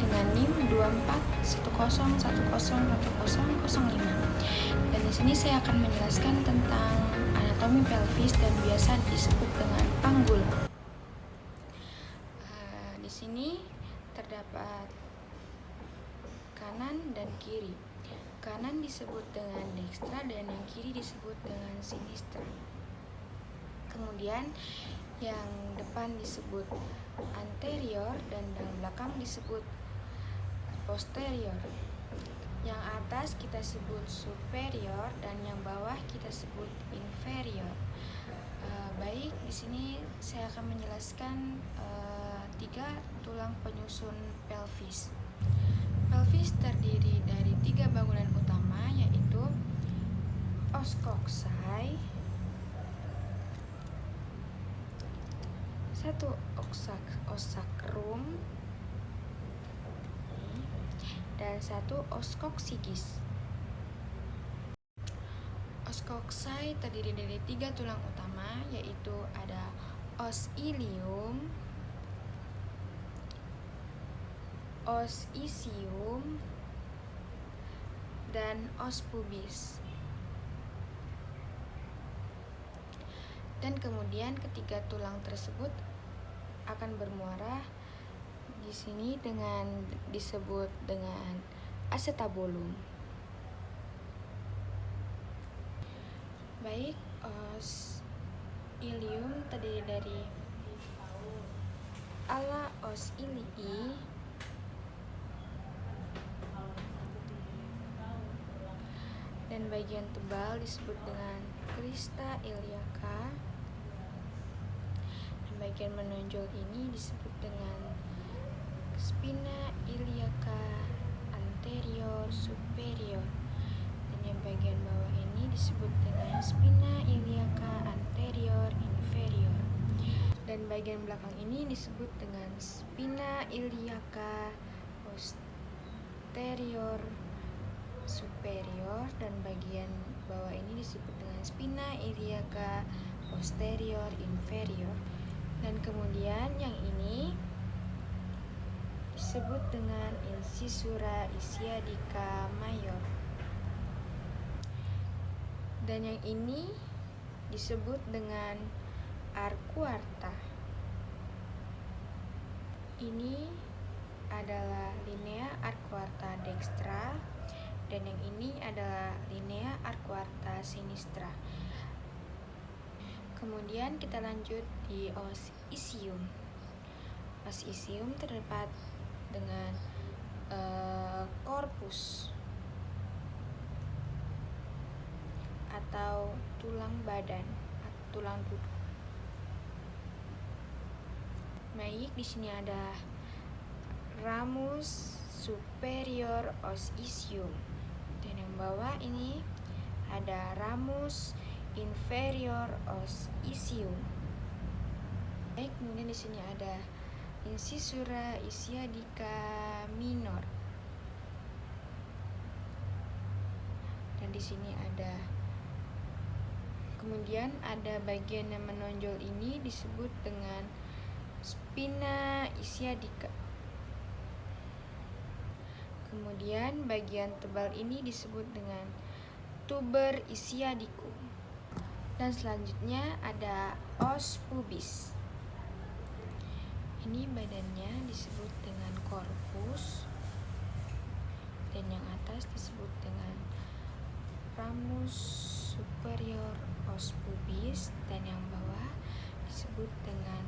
dengan NIM 2410101005. Dan di sini saya akan menjelaskan tentang anatomi pelvis dan biasa disebut dengan panggul. Di sini terdapat kanan dan kiri. Kanan disebut dengan dextra dan yang kiri disebut dengan sinistra. Kemudian yang depan disebut anterior dan yang belakang disebut posterior. Yang atas kita sebut superior dan yang bawah kita sebut inferior. Baik, di sini saya akan menjelaskan 3 tulang penyusun pelvis. Pelvis terdiri dari 3 bangunan utama, yaitu os coxae, satu os sacrum, dan satu os coccygeus. Os coxae terdiri dari 3 tulang utama, yaitu ada os ilium, os ischium, dan os pubis. Dan kemudian ketiga tulang tersebut akan bermuara di sini dengan disebut dengan acetabulum. Baik, os ilium terdiri dari ala os ilii, dan bagian tebal disebut dengan crista iliaca, dan bagian menonjol ini disebut dengan spina iliaca anterior superior, dan yang bagian bawah ini disebut dengan spina iliaca anterior inferior, dan bagian belakang ini disebut dengan spina iliaca posterior superior, dan bagian bawah ini disebut dengan spina iliaca posterior inferior. Dan kemudian yang ini disebut dengan incisura ischiadica major, dan yang ini disebut dengan arcuata. Ini adalah linea arcuata dextra, dan yang ini adalah linea arcuata sinistra. Kemudian kita lanjut di os ischium. Os ischium terdapat dengan korpus atau tulang badan, tulang duduk. Baik, di sini ada ramus superior os ischium, dan yang bawah ini ada ramus inferior os ischium. Baik, kemudian di sini ada incisura ischiadica minor, dan di sini ada kemudian ada bagian yang menonjol ini disebut dengan spina ischiadica. Kemudian bagian tebal ini disebut dengan tuber ischiadicum. Dan selanjutnya ada os pubis. Ini badannya disebut dengan korpus, dan yang atas disebut dengan ramus superior os pubis, dan yang bawah disebut dengan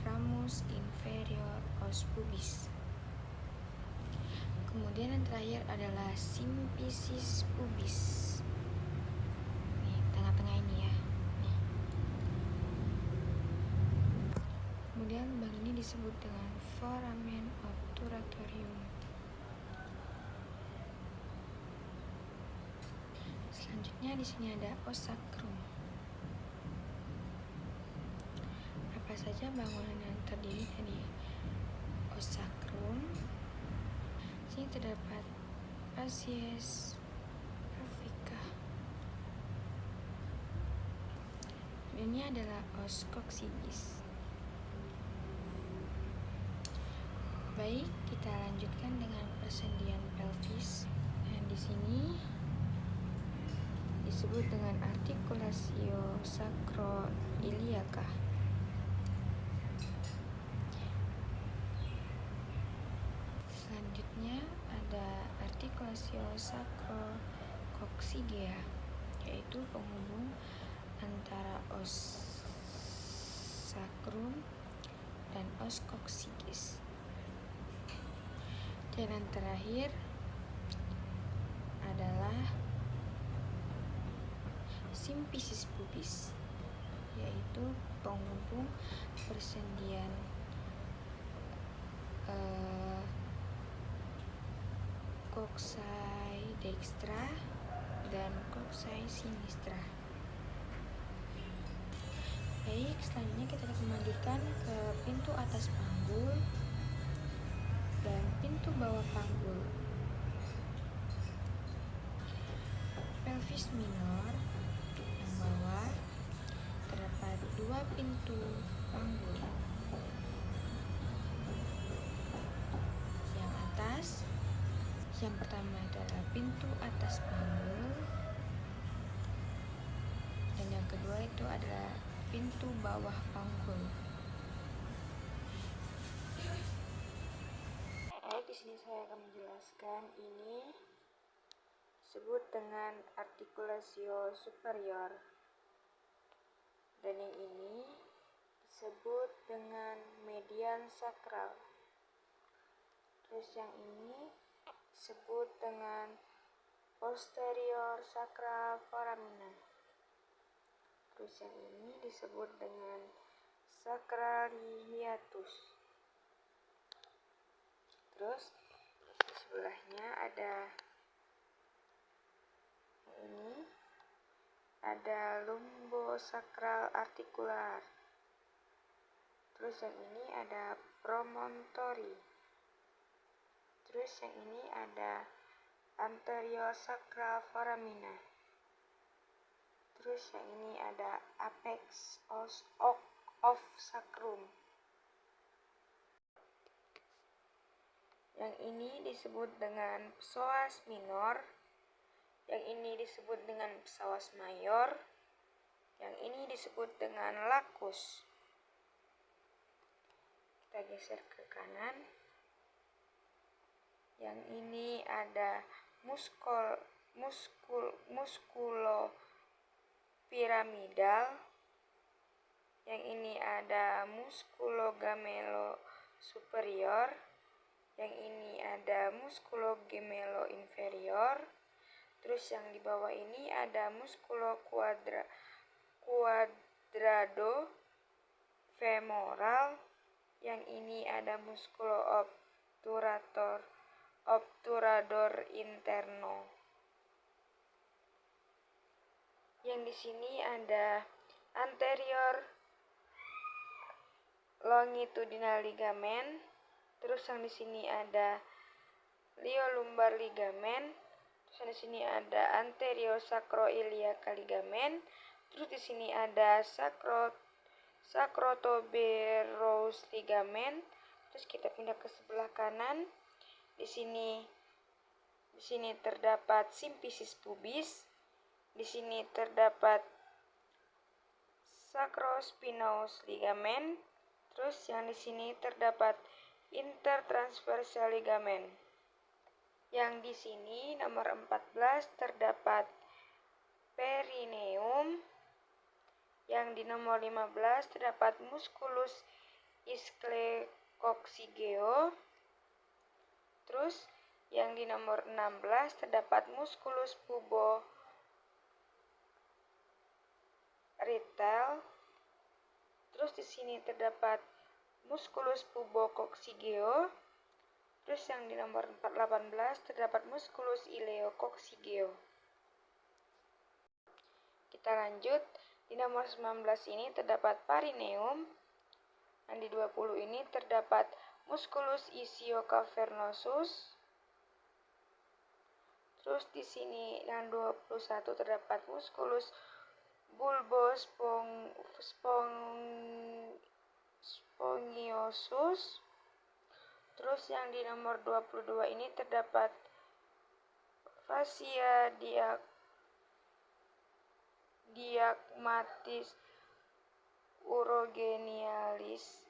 ramus inferior os pubis. Kemudian yang terakhir adalah symphysis pubis. Nih, tengah-tengah ini ya. Nih. Kemudian lubang ini disebut dengan foramen obturatorium. Selanjutnya di sini ada os sacrum. Apa saja bangunan yang terdiri dari os sacrum? Di sini terdapat facies afica. Ini adalah os coccygeus. Baik, kita lanjutkan dengan persendian pelvis. Dan di sini disebut dengan artikulatio sacroiliaca. Selanjutnya ada artikulatio sacrococcygea, yaitu penghubung antara os sacrum dan os coccygis. Dan yang terakhir adalah symphysis pubis, yaitu penghubung persendian coxae dextra dan coxae sinistra. Baik, selanjutnya kita akan melanjutkan ke pintu atas panggul dan pintu bawah panggul. Pelvis minor yang bawah terdapat dua pintu panggul. Yang atas, yang pertama adalah pintu atas panggul, dan yang kedua itu adalah pintu bawah panggul. Di sini saya akan menjelaskan ini disebut dengan artikulatio superior, dan yang ini disebut dengan median sakral. Terus yang ini disebut dengan posterior sakral foramina. Terus yang ini disebut dengan sacral hiatus. Terus di sebelahnya ada ini, ada lumbosakral artikular. Terus yang ini ada promontori. Terus yang ini ada anteriosakral foramina. Terus yang ini ada apex of sacrum. Yang ini disebut dengan psoas minor, yang ini disebut dengan psoas mayor, yang ini disebut dengan lacus. Kita geser ke kanan. Yang ini ada muskulopiramidal, yang ini ada muskulogamelo superior, yang ini ada muskulogemelo inferior. Terus yang di bawah ini ada muskulo-quadrado femoral, yang ini ada muskulo-obturador interno. Yang di sini ada anterior longitudinal ligamen. Terus yang di sini ada liolumbar ligamen. Terus yang di sini ada anterior sacroiliaca ligamen. Terus di sini ada sacrotuberous ligamen. Terus kita pindah ke sebelah kanan. Di sini terdapat symphysis pubis. Di sini terdapat sacrospinous ligamen. Terus yang di sini terdapat intertransversal ligamen. Yang di sini nomor 14 terdapat perineum. Yang di nomor 15 terdapat musculus isclecoccygeo. Terus yang di nomor 16 terdapat musculus puboretal. Terus di sini terdapat musculus pubococcygeo. Terus yang di nomor 18 terdapat musculus ileococcygeo. Kita lanjut. Di nomor 19 ini terdapat perineum. Dan di 20 ini terdapat musculus ischiocavernosus. Terus di sini yang 21 terdapat musculus bulbospongiosus. Terus yang di nomor 22 ini terdapat fasia diagmatis urogenialis.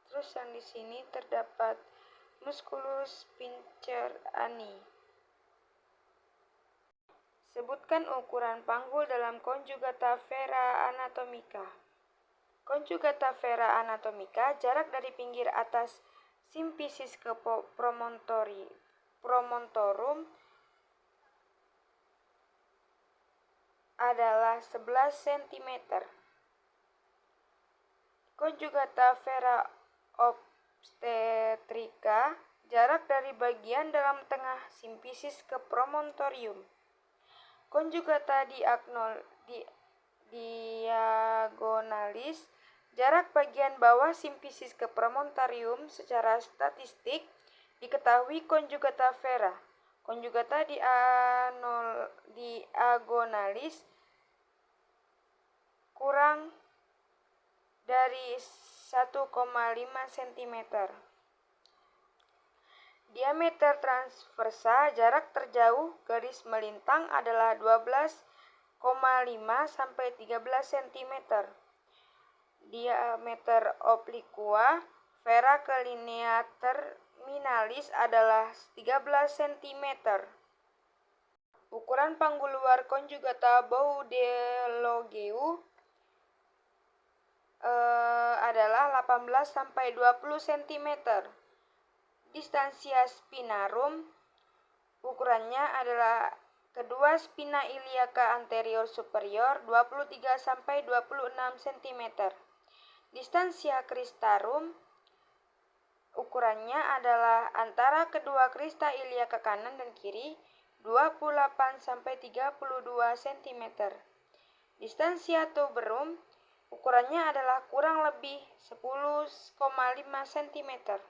Terus yang di sini terdapat musculus pincer ani. Sebutkan ukuran panggul dalam conjugata vera anatomica. Conjugata vera anatomica, jarak dari pinggir atas simfisis ke promontorum adalah 11 cm. Conjugata vera obstetrica, jarak dari bagian dalam tengah simfisis ke promontorium. Conjugata diagonalis, jarak bagian bawah simfisis ke promontorium secara statistik diketahui conjugata vera. Conjugata diagonalis kurang dari 1,5 cm. Diameter transversa, jarak terjauh garis melintang adalah 12,5 sampai 13 cm. Diameter obliqua vera ke linea terminalis adalah 13 cm. Ukuran panggul luar conjugata Baudelogeu adalah 18 sampai 20 cm. Distansia spinarum, ukurannya adalah kedua spina iliaca anterior superior 23 sampai 26 cm. Distansia cristarum, ukurannya adalah antara kedua krista iliaca kanan dan kiri 28 sampai 32 cm. Distansia tuberum, ukurannya adalah kurang lebih 10,5 cm.